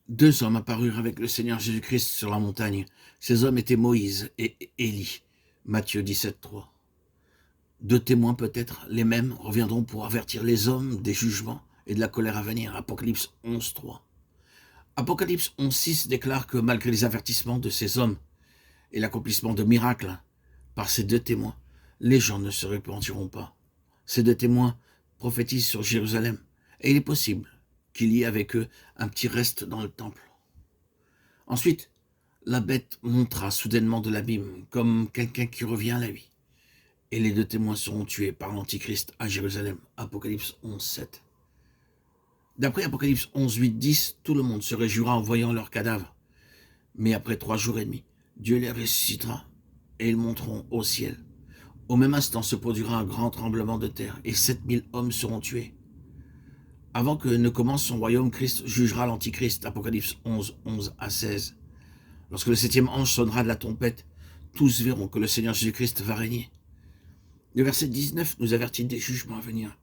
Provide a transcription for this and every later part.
Deux hommes apparurent avec le Seigneur Jésus-Christ sur la montagne. Ces hommes étaient Moïse et Élie. Matthieu 17,3. Deux témoins peut-être, les mêmes, reviendront pour avertir les hommes des jugements et de la colère à venir. Apocalypse 11,3. Apocalypse 11,6 déclare que malgré les avertissements de ces hommes et l'accomplissement de miracles par ces deux témoins, les gens ne se repentiront pas. Ces deux témoins prophétisent sur Jérusalem, et il est possible qu'il y ait avec eux un petit reste dans le temple. Ensuite, la bête montera soudainement de l'abîme, comme quelqu'un qui revient à la vie. Et les deux témoins seront tués par l'Antichrist à Jérusalem. Apocalypse 11,7. D'après Apocalypse 11,8-10, tout le monde se réjouira en voyant leurs cadavres. Mais après 3 jours et demi, Dieu les ressuscitera, et ils monteront au ciel. Au même instant se produira un grand tremblement de terre, et 7000 hommes seront tués. Avant que ne commence son royaume, Christ jugera l'Antichrist. Apocalypse 11:11-16. Lorsque le 7e ange sonnera de la trompette, tous verront que le Seigneur Jésus-Christ va régner. Le verset 19 nous avertit des jugements à venir,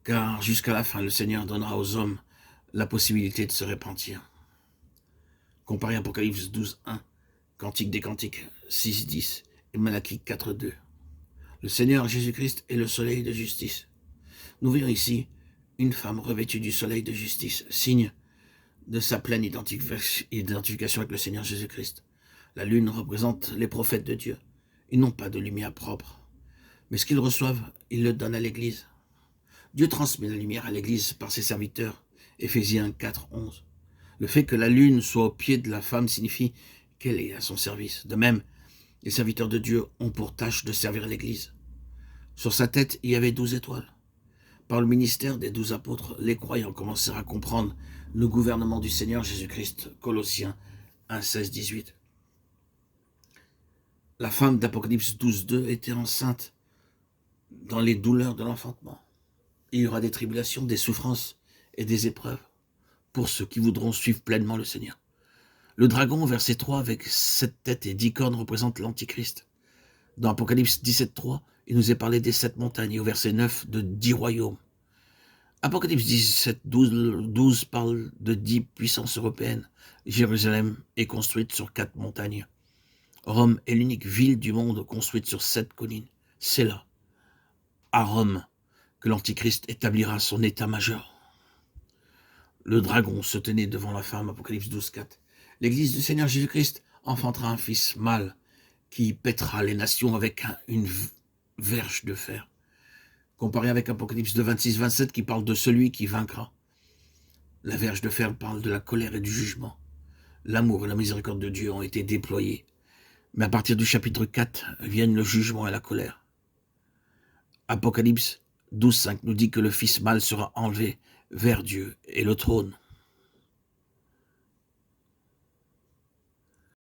car jusqu'à la fin, le Seigneur donnera aux hommes la possibilité de se repentir. Comparez Apocalypse 12:1, Cantique des Cantiques 6:10 et Malachie 4:2. Le Seigneur Jésus-Christ est le soleil de justice. Nous voyons ici une femme revêtue du soleil de justice, signe de sa pleine identification avec le Seigneur Jésus-Christ. La lune représente les prophètes de Dieu. Ils n'ont pas de lumière propre, mais ce qu'ils reçoivent, ils le donnent à l'Église. Dieu transmet la lumière à l'Église par ses serviteurs. Éphésiens 4:11. Le fait que la lune soit au pied de la femme signifie qu'elle est à son service. De même, les serviteurs de Dieu ont pour tâche de servir l'Église. Sur sa tête, il y avait 12 étoiles. Par le ministère des 12 apôtres, les croyants commencèrent à comprendre le gouvernement du Seigneur Jésus-Christ. Colossiens 1:16-18. La femme d'Apocalypse 12:2 était enceinte dans les douleurs de l'enfantement. Il y aura des tribulations, des souffrances et des épreuves pour ceux qui voudront suivre pleinement le Seigneur. Le dragon, verset 3, avec 7 têtes et 10 cornes, représente l'Antichrist. Dans Apocalypse 17:3, il nous est parlé des 7 montagnes, et au verset 9, de 10 royaumes. Apocalypse 17:12 parle de 10 puissances européennes. Jérusalem est construite sur 4 montagnes. Rome est l'unique ville du monde construite sur 7 collines. C'est là, à Rome, que l'Antichrist établira son état-major. Le dragon se tenait devant la femme, Apocalypse 12:4. L'Église du Seigneur Jésus-Christ enfantera un fils mâle qui pètera les nations avec une verge de fer. Comparé avec Apocalypse 26-27 qui parle de celui qui vaincra. La verge de fer parle de la colère et du jugement. L'amour et la miséricorde de Dieu ont été déployés. Mais à partir du chapitre 4 viennent le jugement et la colère. Apocalypse 12:5 nous dit que le fils mâle sera enlevé vers Dieu et le trône.